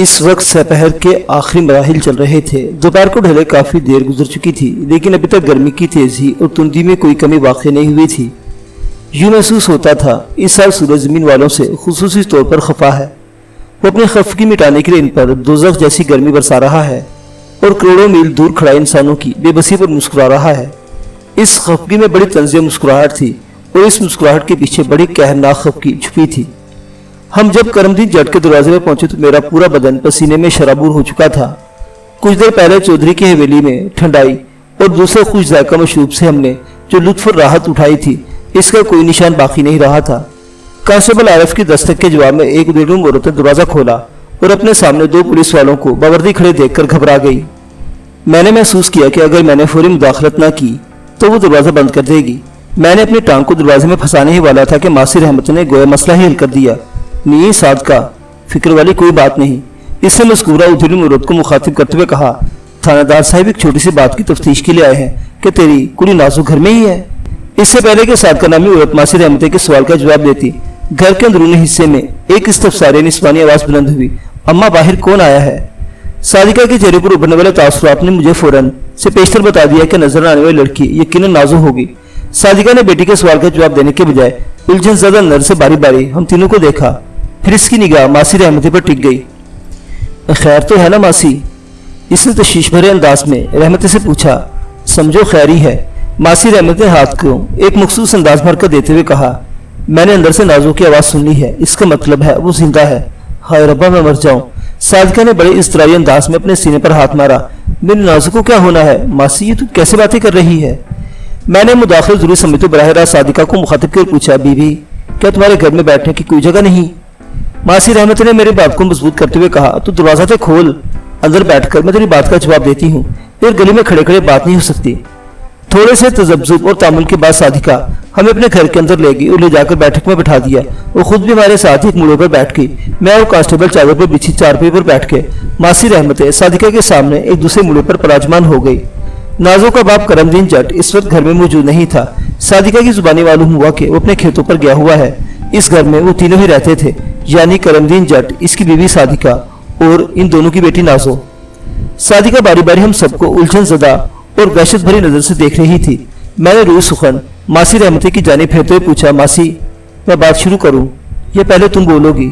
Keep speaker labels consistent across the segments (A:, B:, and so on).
A: اس وقت سپہر کے آخری مراحل چل رہے تھے۔ دوپہر کو ڈھلے کافی دیر گزر چکی تھی، لیکن ابھی تک گرمی کی تیزی اور تندی میں کوئی کمی واقع نہیں ہوئی تھی۔ یوں محسوس ہوتا تھا اس سال سورج زمین والوں سے خصوصی طور پر خفا ہے۔ وہ اپنی خفگی مٹانے کے لیے ان پر دوزخ جیسی گرمی برسا رہا ہے اور کروڑوں میل دور کھڑا انسانوں کی بے بسی پر مسکرا رہا ہے۔ اس خفگی میں بڑی طنز مسکراہٹ تھی اور اس مسکراہٹ کے پیچھے بڑی قہرناک خفگی چھپی تھی۔ ہم جب کرم دین جٹ کے دروازے میں پہنچے تو میرا پورا بدن پسینے میں شرابور ہو چکا تھا۔ کچھ دیر پہلے چودھری کی حویلی میں ٹھنڈائی اور دوسرے خوش ذائقہ مشروب سے ہم نے جو لطف اور راحت اٹھائی تھی، اس کا کوئی نشان باقی نہیں رہا تھا۔ کانسٹیبل عارف کی دستک کے جواب میں ایک بیڈروم عورت نے دروازہ کھولا اور اپنے سامنے دو پولیس والوں کو باوردی کھڑے دیکھ کر گھبرا گئی۔ میں نے محسوس کیا کہ اگر میں نے فوری مداخلت نہ کی تو وہ دروازہ بند کر دے گی۔ میں نے اپنی ٹانگ کو دروازے میں پھنسانے ہی والا تھا کہ ماسی رحمت نے گویا مسئلہ ہی حل کر دیا۔ نہیں صادقہ، فکر والی کوئی بات نہیں۔ اس سے مذکورہ ادھیلی مرد کو مخاطب کرتے ہوئے کہا، تھانہ دار صاحب ایک چھوٹی سی بات کی تفتیش کے لیے آئے ہیں کہ تیری کلی نازو گھر میں ہی ہے۔ اس سے پہلے کہ صادقہ نامی عورت ماسی رحمت کے سوال کا جواب دیتی، گھر کے اندرونی حصے میں ایک استفساریہ نسوانی آواز بلند ہوئی، اماں باہر کون آیا ہے؟ صادقہ کے چہرے پر ابھرنے والے تاثرات نے مجھے فوراً سے پیشتر بتا دیا کہ نظر آنے والی لڑکی یقیناً نازو ہوگی۔ صادقہ نے بیٹی کے سوال کا جواب دینے کے بجائے الجھن زدہ نظر سے باری باری ہم تینوں کو دیکھا، پھر اس کی نگاہ ماسی رحمتی پر ٹک گئی۔ خیر تو ہے نا ماسی؟ اس نے تشویش بھرے انداز میں رحمتی سے پوچھا۔ سمجھو خیر ہی ہے، ماسی رحمت نے ہاتھ کو ایک مخصوص انداز بھر کر دیتے ہوئے کہا۔ میں نے اندر سے نازو کی آواز سن لی ہے، اس کا مطلب ہے وہ زندہ ہے۔ ہائے ربا میں مر جاؤں۔ صادقہ نے بڑے اضطراری انداز میں اپنے سینے پر ہاتھ مارا۔ میری نازو کو کیا ہونا ہے؟ ماسی یہ تو کیسے باتیں کر رہی ہے؟ میں نے مداخلت ضروری سمجھتے براہ راست صادقہ کو مخاطب کر پوچھا، بی بی کیا تمہارے گھر میں بیٹھنے کی کوئی جگہ نہیں؟ ماسی رحمت نے میری بات کو مضبوط کرتے ہوئے کہا، تو دروازہ تو کھول، اندر بیٹھ کر میں تیری بات کا جواب دیتی ہوں، پھر گلی میں کھڑے کھڑے بات نہیں ہو سکتی۔ تھوڑے سے تذبذب اور تعامل کے بعد صادقہ ہمیں اپنے گھر کے اندر لے گئی اور لے جا کر بیٹھک میں بٹھا دیا۔ وہ خود بھی ہمارے ساتھ ایک موڑے پر بیٹھ گئی۔ میں اور کانسٹیبل چادر پر بچھی چارپائی پر بیٹھ کے ماسی رحمت صادقہ کے سامنے ایک دوسرے موڑے پر پراجمان ہو گئی۔ نازو کا باپ کرم دین جٹ اس وقت گھر میں موجود نہیں تھا۔ صادقہ کی زبانی معلوم ہوا کہ وہ اپنے کھیتوں پر گیا ہوا ہے۔ اس گھر میں وہ تینوں ہی رہتے تھے، یعنی کرم دین جٹ، اس کی بیوی صادقہ اور ان دونوں کی بیٹی نازو۔ صادقہ باری باری ہم سب کو الجھن زدہ اور وحشت بھری نظر سے دیکھ رہی تھی۔ میں نے روح سخن ماسی رحمتی کی جانب پھیرتے ہوئے پوچھا، ماسی میں بات شروع کروں یا پہلے تم بولو گی؟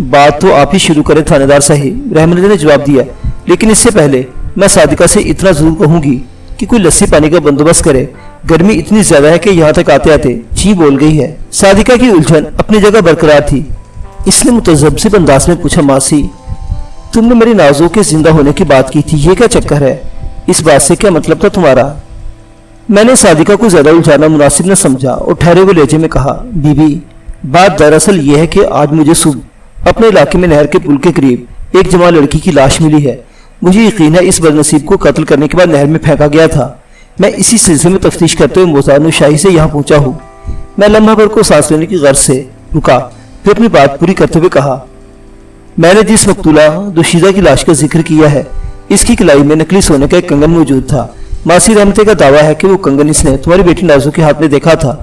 A: بات تو آپ ہی شروع کریں تھانے دار صاحب، رحمتی نے جواب دیا، لیکن اس سے پہلے میں صادقہ سے اتنا ضرور کہوں گی کہ کوئی لسی پانی کا بندوبست کرے۔ گرمی اتنی زیادہ ہے کہ یہاں تک آتے آتے چھی بول گئی ہے۔ صادقہ کی الجھن اپنی جگہ برقرار تھی۔ اس نے متذبذب انداز میں پوچھا، ماسی تم نے میری نازو کے زندہ ہونے کی بات کی تھی، یہ کیا چکر ہے؟ اس بات سے کیا مطلب تھا تمہارا؟ میں نے صادقہ کو زیادہ الجھانا مناسب نہ سمجھا اور ٹھہرے ہوئے لہجے میں کہا، بی بی بات دراصل یہ ہے کہ آج مجھے صبح اپنے علاقے میں نہر کے پل کے قریب ایک جوان لڑکی کی لاش ملی ہے۔ مجھے یقین ہے اس بدنصیب کو قتل کرنے کے بعد نہر میں پھینکا گیا تھا۔ میں اسی سلسلے میں تفتیش کرتے ہوئے موزان شاہی سے یہاں پہنچا ہوں۔ میں لمحہ بھر کو سانس لینے کی غرض سے رکا، پھر اپنی بات پوری کرتے ہوئے کہا، میں نے جس مقتولہ دوشیزہ کی لاش کا ذکر کیا ہے، اس کی کلائی میں نکلی سونے کا ایک کنگن موجود تھا۔ ماسی رحمتے کا دعویٰ ہے کہ وہ کنگن اس نے تمہاری بیٹی نازو کے ہاتھ میں دیکھا تھا۔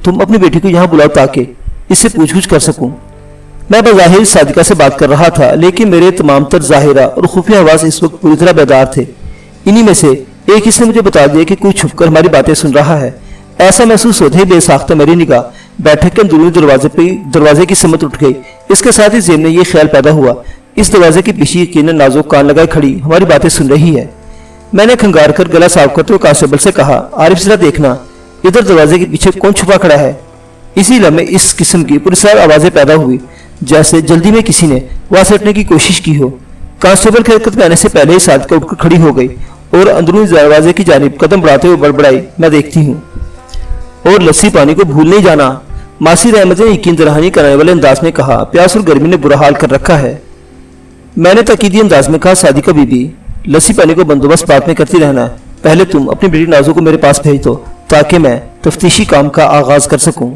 A: تم اپنی بیٹی کو یہاں بلاؤ تاکہ اس سے پوچھ گچھ کر سکوں۔ میں بظاہر صادقہ سے بات کر رہا تھا، لیکن میرے تمام تر ظاہرہ اور خفیہ حواس اس وقت پوری طرح بیدار تھے۔ انہی میں سے ایک اس نے مجھے بتا دیا کہ کوئی چھپ کر ہماری باتیں سن رہا ہے۔ ایسا محسوس ہوتے ہی بے ساختہ میری نگاہ بیٹھک کے اندرونی دروازے کی سمت اٹھ گئی۔ اس کے ساتھ ہی ذہن میں یہ خیال پیدا ہوا، اس دروازے کے پیچھے یقیناً نازو کان لگائے کھڑی ہماری باتیں سن رہی ہے۔ میں نے کھنگار کر گلا صاف کرتے ہوئے کانسٹیبل سے کہا، عارف ذرا دیکھنا ادھر دروازے کے پیچھے کون چھپا کھڑا ہے؟ اسی لمحے اس قسم کی پراسرار آوازیں پیدا ہوئی جیسے جلدی میں کسی نے وہاں ہٹنے کی کوشش کی ہو۔ کانسٹیبل کی حرکت میں آنے سے پہلے ہی صادقہ اٹھ کر کھڑی ہو گئی اور اندرونی دروازے کی جانب قدم بڑھاتے ہوئے بڑبڑائی، میں دیکھتی ہوں اور لسی پانی کو بھول نہیں جانا۔ ماسی رحمت نے یقین دہانی کرانے والے انداز میں کہا، پیاس اور گرمی نے برا حال کر رکھا ہے۔ میں نے تاکیدی انداز میں کہا، صادقہ بی بی لسی پانی کو بندوبست بعد میں کرتی رہنا، پہلے تم اپنی بیٹی نازو کو میرے پاس بھیج دو تاکہ میں تفتیشی کام کا آغاز کر سکوں۔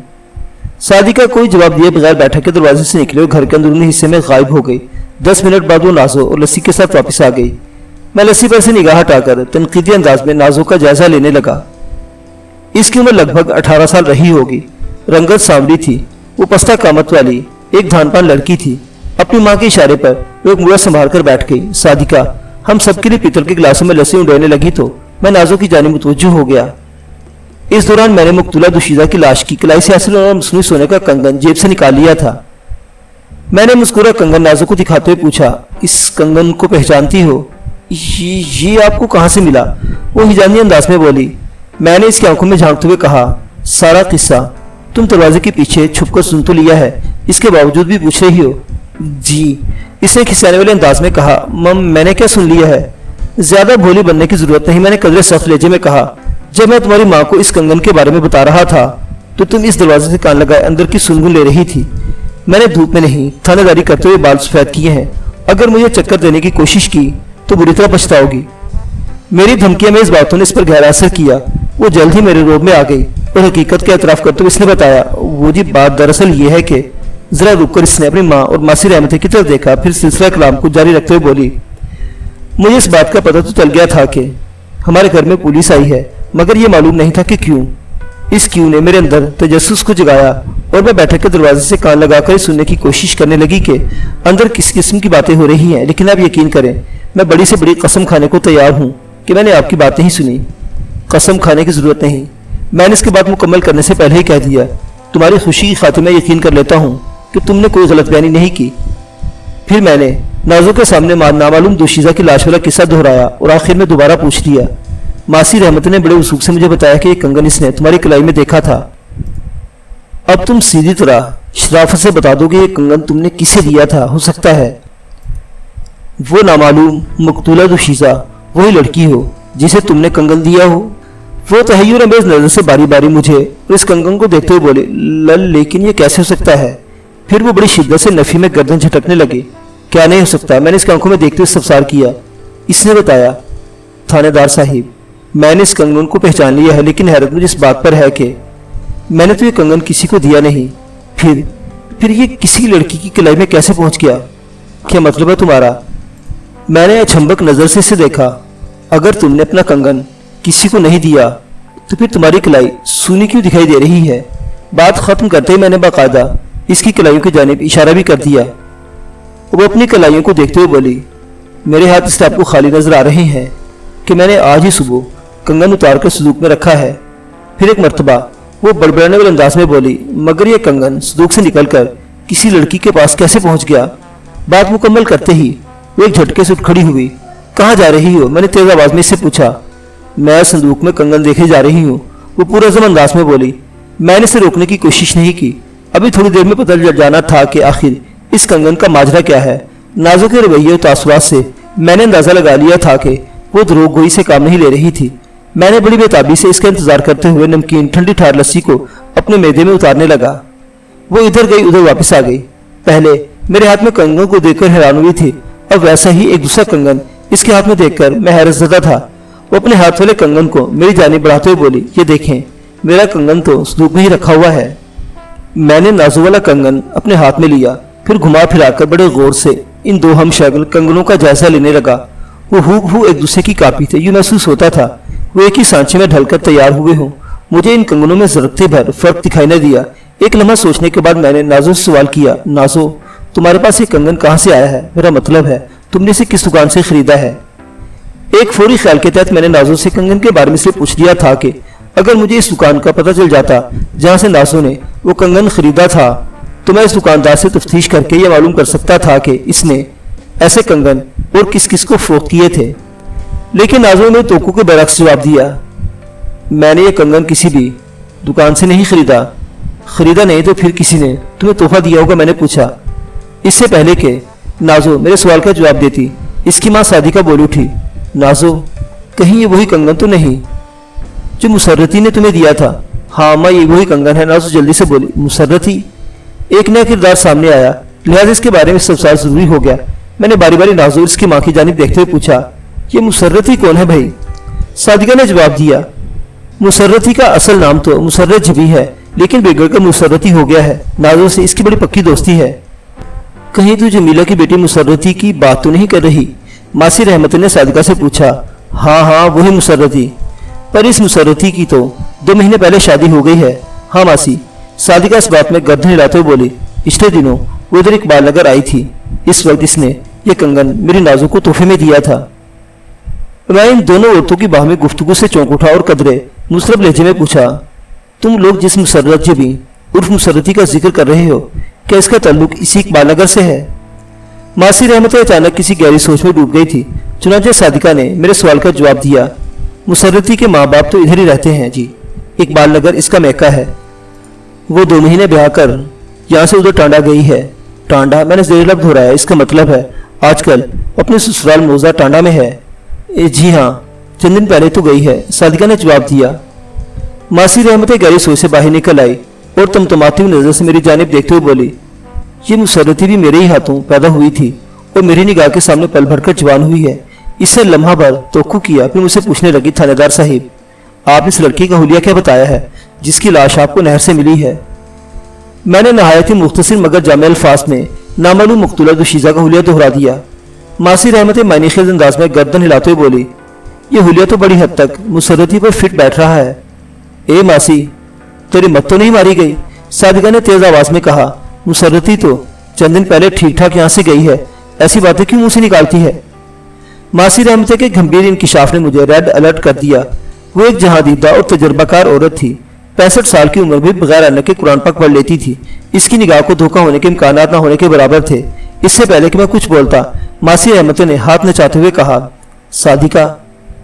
A: صادقہ کوئی جواب دیے بغیر بیٹھک کے دروازے سے نکلے اور گھر کے اندرونی حصے میں غائب ہو گئی۔ 10 منٹ بعد وہ نازو اور لسی کے ساتھ واپس آ گئی۔ میں لسی پر سے نگاہ ہٹا کر تنقیدی انداز میں نازو کا جائزہ لینے لگا۔ اس کی عمر لگ بھگ 18 سال رہی ہوگی۔ رنگت سانولی تھی۔ وہ پستہ قامت والی ایک دھان پان لڑکی تھی۔ اپنی ماں کے اشارے پر वो एक मुड़ा संभाल कर बैठ गई। सादिका हम सबके लिए पीतल के गिलासों में लस्सी उड़ाने लगी तो मैं नाजो की जानिब मुतवज्जो हो गया। इस दौरान मैंने मकतूला दुशीजा की लाश की कलाई से हासिल और मसनूई सोने का कंगन जेब से निकाल लिया था। मैंने मुस्कुरा कंगन नाजो को दिखाते हुए पूछा, इस कंगन को पहचानती हो? ये आपको कहाँ से मिला? वो हिजानी अंदाज में बोली। मैंने इसकी आंखों में झांकते हुए कहा, सारा किस्सा तुम दरवाजे के पीछे छुपकर सुन तो लिया है, इसके बावजूद भी पूछ रही हो? जी, इसने खिसियाने वाले अंदाज में कहा। मैंने क्या सुन लिया है? ज्यादा भोली बनने की जरूरत नहीं, मैंने कदरे सख्त लहजे में कहा। जब मैं तुम्हारी माँ को इस कंगन के बारे में बता रहा था तो तुम इस दरवाजे से कान लगाए अंदर की सुनगुन ले रही थी। मैंने धूप में नहीं, थानेदारी करते हुए बाल सफेद किए हैं। अगर मुझे चक्कर देने की कोशिश की तो बुरी तरह पछताओगी। मेरी धमकियां में इस बातों ने इस पर गहरा असर किया। वो जल्द ही मेरे रोब में आ गई और हकीकत का एतराफ करते हुए इसने बताया, वो जी बात दरअसल ये है कि जरा रुककर इसने अपनी माँ और मासी रहमत की तरफ देखा, फिर सिलसिला कलाम को जारी रखते हुए बोली, मुझे इस बात का पता तो चल गया था कि हमारे घर में पुलिस आई है, मगर ये मालूम नहीं था कि क्यों। इस क्यों ने मेरे अंदर तजस्सुस को जगाया और मैं बैठक के दरवाजे से कान लगाकर सुनने की कोशिश करने लगी कि अंदर किस किस्म की बातें हो रही हैं। लेकिन आप यकीन करें, मैं बड़ी से बड़ी कसम खाने को तैयार हूँ कि मैंने आपकी बातें ही सुनी। कसम खाने की जरूरत नहीं, मैंने इसके बाद मुकम्मल करने से पहले ही कह दिया। तुम्हारी खुशी की खातिर मैं यकीन कर लेता हूँ कि तुमने कोई गलत बयानी नहीं की। फिर मैंने नाजो के सामने नामालूम दोशीजा की लाश वाला किस्सा दोहराया और आखिर में दोबारा पूछ लिया। मासी रहमत ने बड़े उसूक से मुझे बताया कि ये कंगन इसने तुम्हारी कलाई में देखा था। अब तुम सीधी तरह शराफत से बता दो कि ये कंगन तुमने किसे दिया था। हो सकता है वो नामालूम मकतूला दोशीजा वही लड़की हो जिसे तुमने कंगन दिया हो। वो तहय्युर अंगेज नजर से बारी बारी मुझे और इस कंगन को देखते हुए बोले, लेकिन ये कैसे हो सकता है? फिर वो बड़ी शिद्दत से नफी में गर्दन झटकने लगे। क्या नहीं हो सकता? मैंने इसकी आंखों में देखते हुए इस्तफसार किया। इसने बताया, थानेदार साहिब, मैंने इस कंगन को पहचान लिया है, लेकिन हैरत मुझे इस बात पर है कि मैंने तो ये कंगन किसी को दिया नहीं। फिर ये किसी लड़की की कलाई में कैसे पहुंच गया? क्या मतलब है तुम्हारा? मैंने अचंभक नजर से इसे देखा। अगर तुमने अपना कंगन किसी को नहीं दिया तो फिर तुम्हारी कलाई सूनी क्यों दिखाई दे रही है? बात खत्म करते ही मैंने बाकायदा इसकी कलाइयों की जानिब इशारा भी कर दिया। वो अपनी कलाइयों को देखते हुए बोली, मेरे हाथ इस टाइप को खाली नजर आ रहे हैं कि मैंने आज ही सुबह कंगन उतार कर संदूक में रखा है। फिर एक मर्तबा वो बड़बड़ाने वाले अंदाज में बोली, मगर यह कंगन संदूक से निकलकर किसी लड़की के पास कैसे पहुंच गया? बात मुकम्मल करते ही वो एक झटके से उठ खड़ी हुई। कहाँ जा रही हो? मैंने तेज आवाज में इससे पूछा। मैं संदूक में कंगन देखे जा रही हूँ, वो पूरा जम अंदाज में बोली। मैंने इसे रोकने की कोशिश नहीं की। अभी थोड़ी देर में पता चल जाना था कि आखिर इस कंगन का माजरा क्या है। नाजो के रवैये और तासुरात से मैंने अंदाजा लगा लिया था कि वो दरोग गोई से काम नहीं ले रही थी। मैंने बड़ी बेताबी से इसका इंतजार करते हुए नमकीन ठंडी ठार लस्सी को अपने मैदे में उतारने लगा। वो इधर गई उधर वापस आ गई। पहले मेरे हाथ में कंगन को देखकर हैरान हुई थी, अब वैसा ही एक दूसरा कंगन इसके हाथ में देखकर मैं हैरत ज़दा था। वो अपने हाथ वाले कंगन को मेरी जानिब बढ़ाते हुए बोली, ये देखें, मेरा कंगन तो संदूक में ही रखा हुआ है। मैंने नाजो वाला कंगन अपने हाथ में लिया, फिर घुमा फिराकर बड़े गौर से इन दो हम शक्ल कंगनों का जायजा लेने लगा। वो हूबहू एक दूसरे की कापी थे। यूं महसूस होता था वो एक ही सांचे में ढलकर तैयार हुए हों। मुझे इन कंगनों में जरकते भर फर्क दिखाई न दिया। एक लम्हा सोचने के बाद मैंने नाजो से सवाल किया, नाजो, तुम्हारे पास ये कंगन कहाँ से आया है? मेरा मतलब है तुमने इसे किस दुकान से खरीदा है? एक फौरी ख्याल के तहत मैंने नाजो से कंगन के बारे में से पूछ लिया था कि अगर मुझे इस दुकान का पता चल जाता जहां से नाजो ने वो कंगन खरीदा था तो मैं इस दुकानदार से तफ्तीश करके यह मालूम कर सकता था कि इसने ऐसे कंगन और किस किस को फरोख्त किए थे। लेकिन नाजो ने तोकू के बरक्स जवाब दिया, मैंने ये कंगन किसी भी दुकान से नहीं खरीदा। खरीदा नहीं तो फिर किसी ने तुम्हें तोहफा दिया होगा, मैंने पूछा। इससे पहले कि नाजो मेरे सवाल का जवाब देती, इसकी माँ सादिका बोल उठी, नाजो, कहीं ये वही कंगन तो नहीं जो मुसर्रती ने तुम्हें दिया था? हाँ माँ, ये वही कंगन है। नाजो जल्दी से बोली, मुसर्रती? एक नया किरदार सामने आया, लिहाजा इसके बारे में इस्तफसार जरूरी हो गया। मैंने बारी बारी नाजो इसकी माँ की जानिब देखते हुए पूछा, ये मुसर्रती कौन है भाई? सादिका ने जवाब दिया, मुसर्रती का असल नाम तो मुसर्रत जबी है, लेकिन बिगड़कर मुसर्रती हो गया है। नाजो से इसकी बड़ी पक्की दोस्ती है। कहीं तू जमीला की बेटी मुसर्रती की बात तो नहीं कर रही? मासी रहमत ने सादिका से पूछा। हाँ हाँ, वही मुसर्रती, पर इस मुसर्रती की तो 2 महीने पहले शादी हो गई है। हाँ मासी, सादिका इस बात में गर्दन हिलाते हुए बोली। पिछले दिनों वो इधर इकबाल नगर आई थी। इस वक्त इसने ये कंगन मेरी नाजों को तोहफे में दिया था। मैं इन दोनों औरतों की बाह में गुफ्तगू से चौंक उठा और कदरे मुसरब लहजे में पूछा, तुम लोग जिस मुसर्रत जबी उर्फ मुसर्रती का जिक्र कर रहे हो, क्या इसका ताल्लुक इसी इकबाल नगर से है? मासी रहमत अचानक किसी गहरी सोच में डूब गई थी। चुनांचे सादिका ने मेरे सवाल का जवाब दिया, मुसर्रती के माँ बाप तो इधर ही रहते हैं जी, इकबाल नगर इसका मैका है। वो 2 महीने ब्याह कर यहाँ से उधर टांडा गई है। टांडा? मैंने ज़ेर लब दोहराया। इसका मतलब है आजकल अपने ससुराल मौजा टांडा में है? जी हाँ, चंद दिन पहले तो गई है, सादिका ने जवाब दिया। मासी रहमत गहरी सोच से बाहर निकल आई और तमतमाती हुई नजर से मेरी जानिब देखते हुए बोली, ये मुसर्रती भी मेरे ही हाथों पैदा हुई थी और मेरी निगाह के सामने पल भर कर जवान हुई है। इससे लम्हा भर तोक्कु किया, फिर मुझसे पूछने लगी, थानेदार साहिब, आप इस लड़की का हुलिया क्या बताया है जिसकी लाश आपको नहर से मिली है? मैंने नहायत ही मुख्तसर मगर जामे अल्फाज में नामालूम मकतूला दुशीजा का हुलिया दोहरा दिया। मासी रहमत मायनेखेज अंदाज में गर्दन हिलाते हुए बोली, ये हुलिया तो बड़ी हद तक मुसर्रती पर फिट बैठ रहा है। ए मासी, तेरी मत तो नहीं मारी गई? सादिका ने तेज आवाज में कहा, मुसर्रती तो चंद दिन पहले ठीक ठाक यहाँ से गई है, ऐसी बातें क्यों मुंह से निकालती है? मासी रहमत के गंभीर इंकिशाफ ने मुझे रेड अलर्ट कर दिया। वो एक जहादीदा और तजर्बाकार औरत थी। 65 साल की उम्र भी बगैर अन्न के कुरान पाक पढ़ लेती थी। इसकी निगाह को धोखा होने के इम्कान न होने के बराबर थे। इससे पहले कि मैं कुछ बोलता, मासी रहमत ने हाथ नचाते हुए कहा, सादिका,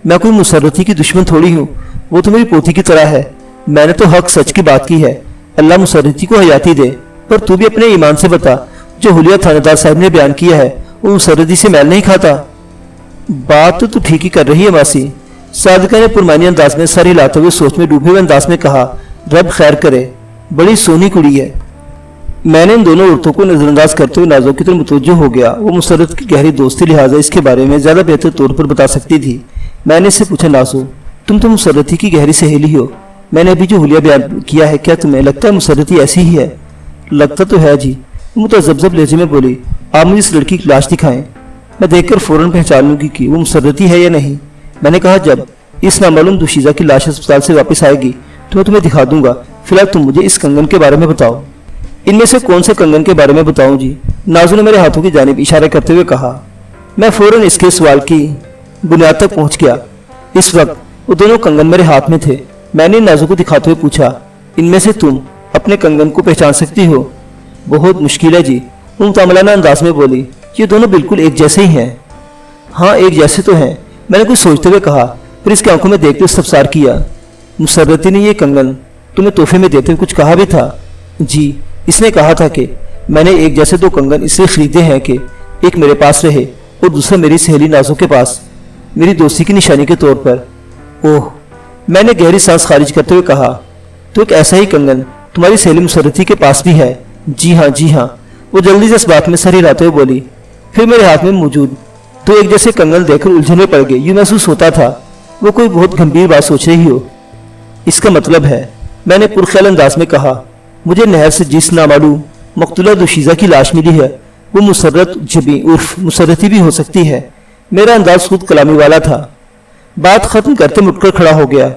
A: मैं कोई मुसर्रती की दुश्मन थोड़ी हूँ, वो तो मेरी पोती की तरह है। मैंने तो हक सच की बात की है। अल्लाह मुसर्रती को हयाती दे, पर तू भी अपने ईमान से बता, जो हुलिया थानेदार साहब ने बयान किया है वो मुसर्रती से मैल नहीं खाता। बात तो तू ठीक ही कर रही है मासी, सादिका ने पुरमानी अंदाज में सर हिलाते हुए सोच में डूबे हुए अंदाज में कहा, रब खैर करे, बड़ी सोनी कुड़ी है। मैंने इन दोनों औरतों को नजरअंदाज करते हुए नाजों की तरफ मुतवज्जो हो गया। वो मुसर्रत की गहरी दोस्ती लिहाजा इसके बारे में ज्यादा बेहतर तौर पर बता सकती थी। मैंने इससे पूछा, नाजो, तुम तो मुसर्रती की गहरी सहेली हो, मैंने अभी जो हुलिया बयान किया है, क्या तुम्हें लगता है मुसर्रती ऐसी ही है? लगता तो है जी, मुतज़ब्ज़ब लहजे में बोली, आप मुझे इस लड़की की लाश दिखाएं, मैं देखकर फौरन पहचान लूंगी कि वो मुसर्रती है या नहीं। मैंने कहा, जब इस नामालूम दुशीजा की लाश अस्पताल से वापस आएगी तो मैं तुम्हें दिखा दूंगा। फिलहाल तुम मुझे इस कंगन के बारे में बताओ। इनमें से कौन से कंगन के बारे में बताऊं जी? नाजू ने मेरे हाथों की जानिब इशारा करते हुए कहा। मैं फौरन इसके सवाल की बुनियाद तक पहुंच गया। इस वक्त वो दोनों कंगन मेरे हाथ में थे। मैंने नाजू को दिखाते हुए पूछा, इनमें से तुम अपने कंगन को पहचान सकती हो? बहुत मुश्किल है जी, वो मुतामलाना अंदाज में बोली, ये दोनों बिल्कुल एक जैसे ही हैं। हाँ, एक जैसे तो हैं, मैंने कुछ सोचते हुए कहा, फिर इसकी आंखों में देखते इस्तफसार किया। मुसर्रती ने ये कंगन तुम्हें तोहफे में देते हुए कुछ कहा भी था? जी, इसने कहा था कि मैंने एक जैसे 2 कंगन इसलिए खरीदे हैं कि एक मेरे पास रहे और दूसरा मेरी सहेली नाजो के पास, मेरी दोस्ती की निशानी के तौर पर। ओह, मैंने गहरी सांस खारिज करते हुए कहा, तो एक ऐसा ही कंगन तुम्हारी सहेली मुसर्रती के पास भी है? जी हाँ, जी हाँ, वो जल्दी से इस बात में सर हिलाते हुए बोली। फिर मेरे हाथ में मौजूद 2 एक जैसे कंगन देखकर उलझन में पड़ गई। यूं महसूस होता था वो कोई बहुत गंभीर बात सोच रही हो। इसका मतलब है, मैंने पुरख्याल अंदाज में कहा, मुझे नहर से जिस नामालूम मकतूला दुशीजा की लाश मिली है वो मुसर्रत जबी उर्फ मुसर्रती भी हो सकती है। मेरा अंदाज खुद कलामी वाला था। बात खत्म करते मैं उठकर खड़ा हो गया।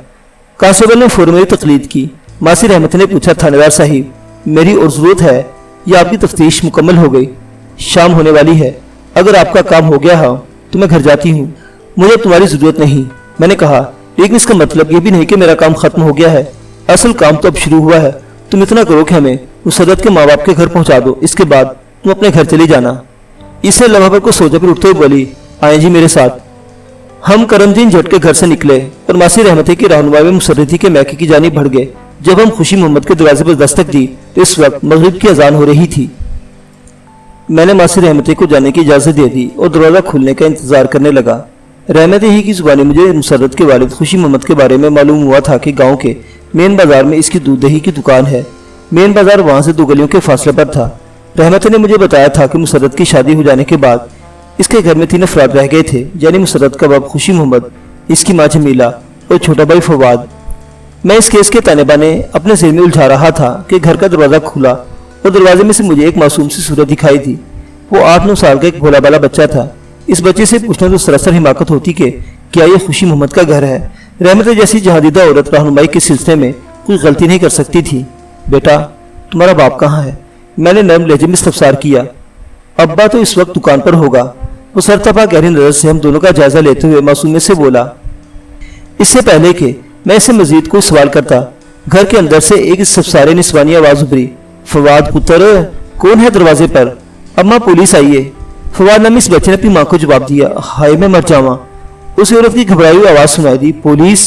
A: कांस्टेबल ने फौरन मेरी तकलीद की। मासी रहमत ने पूछा, थानेदार साहिब, मेरी और जरूरत है या आपकी तफ्तीश मुकम्मल हो गई? शाम होने वाली है, अगर आपका काम हो गया हो तो मैं घर जाती हूँ। मुझे तुम्हारी जरूरत नहीं, मैंने कहा, लेकिन इसका मतलब ये भी नहीं कि मेरा काम खत्म हो गया है। असल काम तो अब शुरू हुआ है। तुम इतना करो कि हमें मुसर्रत के माँ बाप के घर पहुंचा दो, इसके बाद तुम अपने घर चली जाना। इससे लम्हा भर को सोचा, फिर उठते हुए बोली, आए जी मेरे साथ। हम करमदीन झट के घर से निकले और मासी रहमती की रहनुमाई में मुसर्रती के मैके की जानिब बढ़ गए। जब हम खुशी मोहम्मद के दरवाजे पर दस्तक दी तो इस वक्त मगरिब की अजान हो रही थी। मैंने मासी रहमती को जाने की इजाजत दे दी और दरवाजा खुलने का इंतजार करने लगा। रहमती ही की जुबानी मुझे मुसर्रत के वालिद खुशी मोहम्मद के बारे में मालूम हुआ था कि गांव के मेन बाजार में इसकी दूध दही की दुकान है। मेन बाजार वहां से 2 गलियों के फासले पर था। रहमती ने मुझे बताया था कि मुसर्रत की शादी हो जाने के बाद इसके घर में 3 अफराद रह गए थे, यानी मुसर्रत का बाप खुशी मोहम्मद, इसकी माँ जमीला और छोटा भाई फवाद। मैं इस केस के ताने बाने अपने सिर में उलझा रहा था कि घर का दरवाजा खुला और दरवाजे में से मुझे एक मासूम सी सूरत दिखाई दी। वो 8-9 साल का एक भोला भाला बच्चा था। इस बच्चे से पूछना तो सरासर हिमाकत होती कि क्या ये खुशी मोहम्मद का घर है। रहमत जैसी जहादीदा औरत रहनुमाई के सिलसिले में कोई गलती नहीं कर सकती थी। बेटा, तुम्हारा बाप कहाँ है? मैंने नर्म लहजे में इस्तफसार किया। अब्बा तो इस वक्त दुकान पर होगा। وہ सरतपा गहरी नजर से हम दोनों का जायजा लेते हुए मासूमियत से बोला। इससे पहले कि मैं इससे मजीद कोई सवाल करता, घर के अंदर से एक सफसारे निस्वानी आवाज उभरी, फवाद पुत्र कौन है दरवाजे पर? अम्मा पुलिस आई है। फवाद नामी इस बच्चे ने अपनी माँ को जवाब दिया। हाय मैं मर जावा। उस औरत की घबराई हुई आवाज सुनाई दी, पुलिस?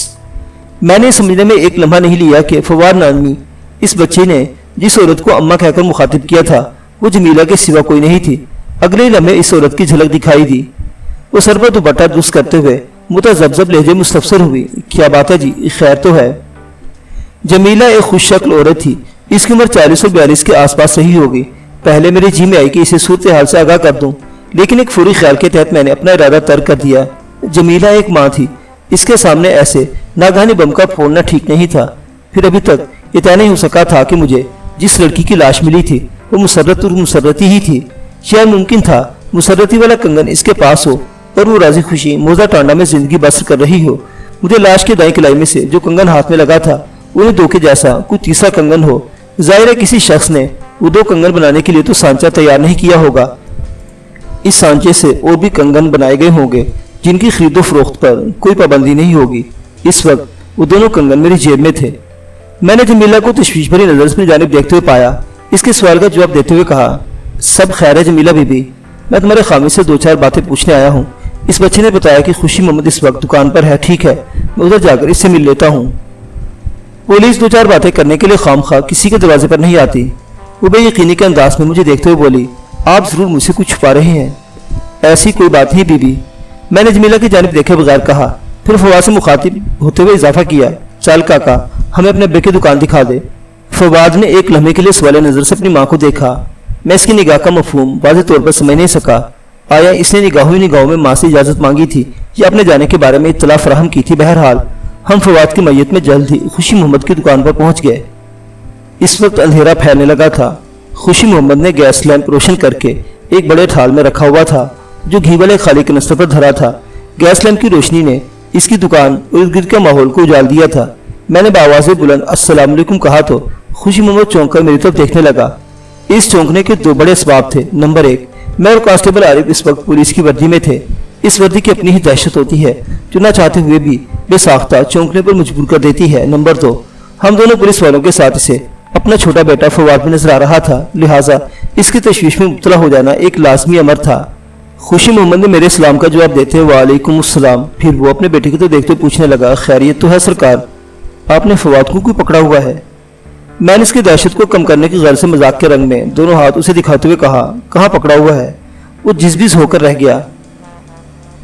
A: मैंने समझने में एक लम्हा नहीं लिया कि फवाद नामी इस बच्चे ने जिस औरत को अम्मा कहकर मुखातिब किया था वो जमीला के सिवा कोई नहीं थी। अगले लम्हे इस औरत की झलक दिखाई दी। वो सर पर दुपट्टा दुरुस्त करते हुए मुतज़ब्ज़ब लहजे मुस्तफसर हुई, क्या बात है जी, खैर तो है? जमीला एक खुश शक्ल औरत थी। इसकी उम्र 40 और 42 के आसपास रही होगी। पहले मेरे जी में आई कि इसे सूरत हाल से आगाह कर दूं, लेकिन एक फौरी ख्याल के तहत मैंने अपना इरादा तर्क कर दिया। जमीला एक माँ थी, इसके सामने ऐसे नागहानी बम का फोड़ना ठीक नहीं था। फिर अभी तक ये तय नहीं हो सका था कि मुझे जिस लड़की की लाश मिली थी वो मुसर्रत और मुसर्रती ही थी। शायद मुमकिन था मुसर्रती वाला कंगन इसके पास हो और वो राजी खुशी मोजा टांडा में जिंदगी बसर कर रही हो। मुझे लाश के दाएं किलाई में से जो कंगन हाथ में लगा था उन्हें दो के जैसा कोई तीसरा कंगन हो। जाहिर है किसी शख्स ने वो दो कंगन बनाने के लिए तो सांचा तैयार नहीं किया होगा। इस सांचे से और भी कंगन बनाए गए होंगे जिनकी खरीदो फरोख्त पर कोई पाबंदी नहीं होगी। इस वक्त वो दोनों कंगन मेरी जेब में थे। मैंने जमीला को तशवीश भरी नजर से जानिब देखते हुए पाया। इसके सवाल का जवाब देते हुए कहा, सब खैर है जमीला बीबी, मैं तुम्हारे खामी से दो चार बातें पूछने आया हूँ। इस बच्चे ने बताया कि खुशी मोहम्मद इस वक्त दुकान पर है। ठीक है, मैं उधर जाकर इससे मिल लेता हूँ। पुलिस दो चार बातें करने के लिए खामखा किसी के दरवाजे पर नहीं आती। वो बेयकीनी के अंदाज में मुझे देखते हुए बोली, आप जरूर मुझसे कुछ छुपा रहे हैं। ऐसी कोई बात नहीं बीबी, मैंने जमीला की जानिब देखे बगैर कहा। फिर फवाद से मुखातिब होते हुए इजाफा किया, चल काका हमें अपने अब्बे की दुकान दिखा दे। फवाद ने एक लम्हे के लिए सवाल नजर से अपनी माँ को देखा। मैं इसकी निगाह का मफहूम वाज़ेह तौर पर समझ नहीं सका। आया इसने निगाहों निगाहों में माँ से इजाजत मांगी थी या अपने जाने के बारे में इत्तला फराहम की थी। बहरहाल हम फवाद की मैयत में जल्द ही खुशी मोहम्मद की दुकान पर पहुंच गए। इस वक्त अंधेरा फैलने लगा था। खुशी मोहम्मद ने गैस लैंप रोशन करके एक बड़े थाल में रखा हुआ था जो घी वाले खाली कनस्तर पर धरा था। गैस लैंप की रोशनी ने इसकी दुकान और इर्द गिर्द के माहौल को उजाल दिया था। मैंने बावाज़ बुलंद अस्सलाम वालेकुम कहा तो खुशी मोहम्मद चौंक कर मेरी तरफ देखने लगा। इस चौंकने के दो बड़े असबाब थे। नंबर एक, मैं और कांस्टेबल आरिफ इस वक्त पुलिस की वर्दी में थे। इस वर्दी की अपनी ही दहशत होती है जो ना चाहते हुए भी बेसाख्ता चौंकने पर मजबूर कर देती है। नंबर दो, हम दोनों पुलिस वालों के साथ इसे अपना छोटा बेटा फवाद भी नजर आ रहा था, लिहाजा इसकी तशवीश में मुब्तला हो जाना एक लाजमी अमर था। खुशी मोहम्मद ने मेरे सलाम का जवाब देते वालेकुम अस्सलाम। फिर वो अपने बेटे की तो देखते पूछने लगा, खैरियत तो है सरकार, आपने फवाद को क्यों पकड़ा हुआ है? मैंने इसकी दहशत को कम करने की गैर से मजाक के रंग में दोनों हाथ उसे दिखाते हुए कहा, कहाँ पकड़ा हुआ है? वो जिसबिस होकर रह गया।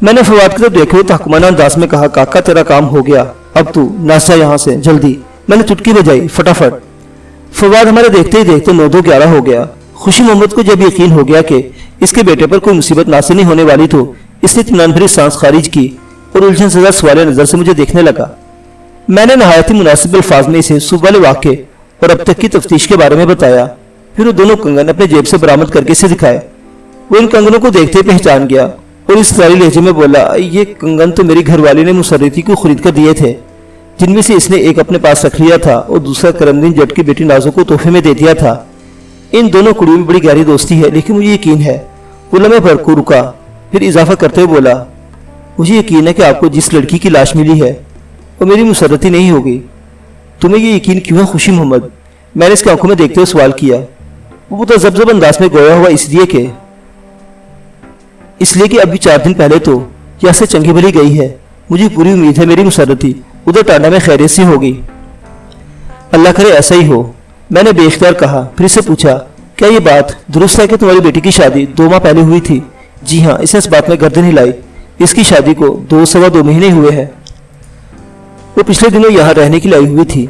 A: मैंने फवाद की तरफ देखे हुए तहकुमाना अंदाज में कहा, काका तेरा काम हो गया, अब तू नासा यहाँ से जल्दी। मैंने चुटकी बजाई, फटाफट। फवाद हमारे देखते ही देखते 9-2-11 हो गया। खुशी मोहम्मद को जब यकीन हो गया कि इसके बेटे पर कोई मुसीबत नासिल नहीं होने वाली तो इसने इत्मीनान भरी सांस खारिज की और उलझन सजा सवाल नजर से मुझे देखने लगा। मैंने नहायत ही मुनासिब अल्फाज में इसे सुबह वाले वाक़े और अब तक की तफ्तीश के बारे में बताया। फिर वो दोनों कंगन अपने जेब से बरामद करके इसे दिखाए। वो इन कंगनों को देखते ही पहचान गया और इस सारी लहजे में बोला, ये कंगन तो मेरी घरवाली ने मुसर्रती को खरीद कर दिए थे, जिनमें से इसने एक अपने पास रख लिया था और दूसरा करमदीन जट की बेटी नाजो को तोहफे में दे दिया था। इन दोनों कुड़ियों में बड़ी गहरी दोस्ती है, लेकिन मुझे यकीन है। वो लम्हे भर को रुका, फिर इजाफा करते हुए बोला, मुझे यकीन है कि आपको जिस लड़की की लाश मिली है वो मेरी मुसर्रती नहीं होगी। तुम्हें ये यकीन क्यों है खुशी मोहम्मद? मैंने इसकी आंखों में देखते हुए सवाल किया। वो मुतज़ब्ज़ब अंदाज में गोया हुआ, इसलिए कि अभी 4 दिन पहले तो यहाँ से चंगी भली गई है। मुझे पूरी उम्मीद है मेरी मुसर्रती उधर टांडा में खैरियत से होगी। अल्लाह करे ऐसा ही हो, मैंने बेख्तियार कहा। फिर इससे पूछा, क्या ये बात दुरुस्त है कि तुम्हारी बेटी की शादी 2 माह पहले हुई थी? जी हाँ, इसने इस बात में गर्दन हिलाई। इसकी शादी को 2-2.25 महीने हुए हैं। वो पिछले दिनों यहाँ रहने के लिए आई हुई थी।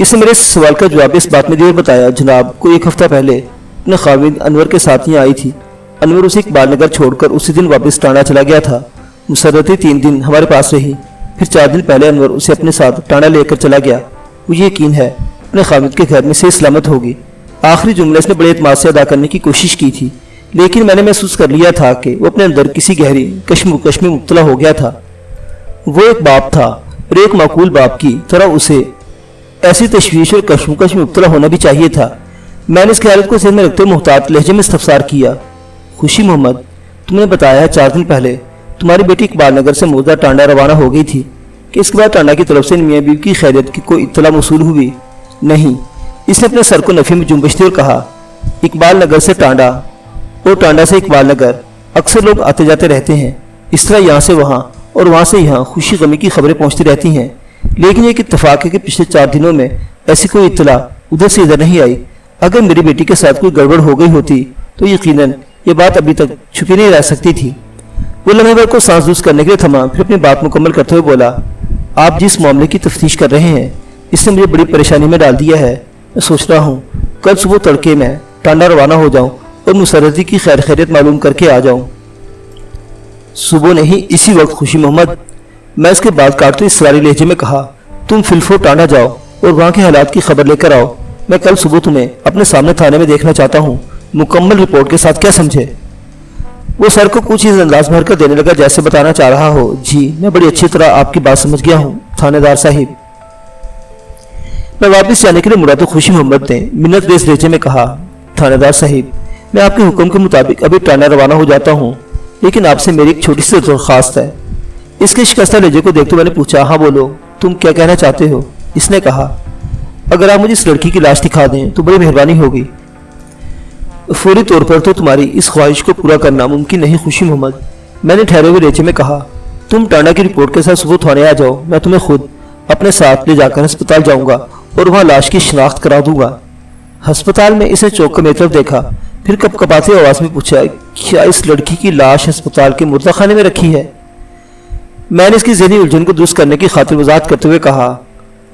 A: इसने मेरे सवाल का जवाब इस बात में दिए बताया, जनाब को 1 हफ्ता पहले अपने खाविद अनवर के साथ ही आई थी। अनवर उसे इकबाल नगर छोड़कर उसी दिन वापस टांडा चला गया था। मुसर्रती 3 दिन हमारे पास रही, फिर 4 दिन पहले अनवर उसे अपने साथ टांडा लेकर चला गया। मुझे यकीन है अपने खाविद के घर में से सलामत होगी। आखिरी जुमले इसने बड़े एतमाद से अदा करने की कोशिश की थी, लेकिन मैंने महसूस कर लिया था कि वो अपने अंदर किसी गहरी कश्मकश में मुब्तला हो गया था। वो एक बाप था और एक माकूल बाप की तरह उसे ऐसी तशवीश और कश्मकश में मुब्तला होना भी चाहिए था। मैंने इसकी हालत को ज़हन में रखते हुए मुहतात लहजे में इस्तफसार किया, खुशी मोहम्मद तुमने बताया 4 दिन पहले तुम्हारी बेटी इकबाल नगर से मोदा टांडा रवाना हो गई थी कि इसके बाद टांडा की तरफ से मियाँ बीवी की खैरियत की कोई इत्तला मौसूल हुई? नहीं। इसने अपने सर को नफी में जुम्बशते हुए कहा, इकबाल नगर से टांडा और टांडा से इकबाल नगर अक्सर लोग आते जाते रहते हैं। इस तरह यहाँ से वहाँ और वहाँ से यहाँ खुशी गमी की खबरें पहुँचती रहती हैं, लेकिन एक इत्तेफाक है कि पिछले 4 दिनों में ऐसी कोई इत्तला उधर से इधर नहीं आई। अगर मेरी बेटी के साथ कोई गड़बड़ हो गई होती तो यकीनन ये बात अभी तक छुपी नहीं रह सकती थी। वो लम्हे भर को सांस दूस करने के लिए थमा, फिर अपनी बात मुकम्मल करते हुए बोला, आप जिस मामले की तफ्तीश कर रहे हैं इसने मुझे बड़ी परेशानी में डाल दिया है। मैं सोच रहा हूँ कल सुबह तड़के मैं टांडा रवाना हो जाऊँ और मुसर्रती की खैर खैरियत मालूम करके आ जाऊँ। सुबह नहीं, इसी वक्त खुशी मोहम्मद। मैं इसके बात काटते इसरारी लहजे में कहा, तुम फिलफो टांडा जाओ और वहाँ के हालात की खबर लेकर आओ। मैं कल सुबह तुम्हें अपने सामने थाने में देखना चाहता हूँ, मुकम्मल रिपोर्ट के साथ, क्या समझे? वो सर को कुछ इस अंदाज भर कर देने लगा जैसे बताना चाह रहा हो, जी मैं बड़ी अच्छी तरह आपकी बात समझ गया हूँ थानेदार साहिब। मैं वापस जाने के लिए मुड़ा तो खुशी मोहम्मद ने मिन्नत रेस लहजे में कहा, थानेदार साहिब मैं आपके हुक्म के मुताबिक अभी टांडा रवाना हो जाता हूँ, लेकिन आपसे मेरी एक छोटी सी दरख्वास्त है। इसके शिकस्ता लहजे को देखते मैंने पूछा, हाँ बोलो, तुम क्या कहना चाहते हो? इसने कहा, अगर आप मुझे इस लड़की की लाश दिखा दें तो बड़ी मेहरबानी होगी। फौरी तौर पर तो तुम्हारी इस ख्वाहिश को पूरा करना मुमकिन नहीं खुशी मोहम्मद, मैंने ठहरे हुए लहजे में कहा। तुम टांडा की रिपोर्ट के साथ सुबह थाने आ जाओ, मैं तुम्हें खुद अपने साथ ले जाकर अस्पताल जाऊंगा और वहाँ लाश की शिनाख्त करा दूंगा। अस्पताल में इसे चौंक कर मेरी तरफ देखा, फिर कपकपाती आवाज में पूछा, क्या इस लड़की की लाश अस्पताल के मुर्दा खाने में रखी है? मैंने इसकी ज़हनी उलझन को दुरुस्त करने की खातिर वजाहत करते हुए कहा,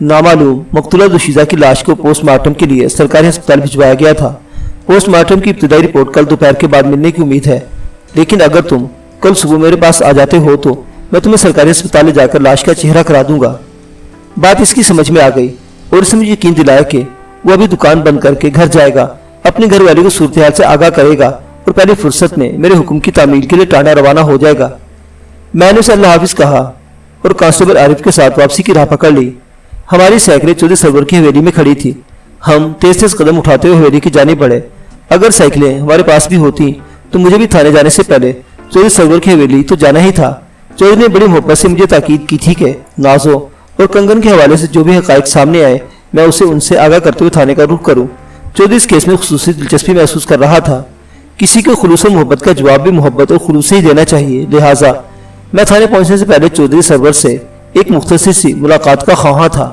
A: नामालूम मकतूला दुशीज़ा की लाश को पोस्टमार्टम के लिए सरकारी अस्पताल भिजवाया गया था। पोस्टमार्टम की इब्तिदाई रिपोर्ट कल दोपहर के बाद मिलने की उम्मीद है, लेकिन अगर तुम कल सुबह मेरे पास आ जाते हो तो मैं तुम्हें सरकारी अस्पताल ले जाकर लाश का चेहरा करा दूंगा। बात इसकी समझ में आ गई और इसने मुझे यकीन दिलाया कि वो अभी दुकान बंद करके घर जाएगा, अपने घर वाले को सूरत हाल से आगाह करेगा और पहली फुर्सत में मेरे हुक्म की तामील के लिए टांडा रवाना हो जाएगा। मैंने उसे अल्लाह हाफिज कहा और कांस्टेबल आरिफ के साथ वापसी की राह पकड़ ली। हमारी साइकिलें चौधरी सरवर की हवेली में खड़ी थी। हम तेज तेज कदम उठाते हुए हवेली की जाने बढ़े। अगर साइकिलें हमारे पास भी होती तो मुझे भी थाने जाने से पहले चौधरी सरवर की हवेली तो जाना ही था। चौधरी ने बड़ी मोहब्बत से मुझे ताकीद की थी कि नाजो और कंगन के हवाले से जो भी हकायक सामने आए मैं उसे उनसे आगाह करते हुए थाने का रुख करूं। चौधरी इस केस में खुसूसी दिलचस्पी महसूस कर रहा था। किसी को खुलूस और मोहब्बत का जवाब भी मोहब्बत और खुलूस से ही देना चाहिए, लिहाजा मैं थाने पहुंचने से पहले चौधरी सरवर से एक मुख्तसर सी मुलाकात का ख्वाह था।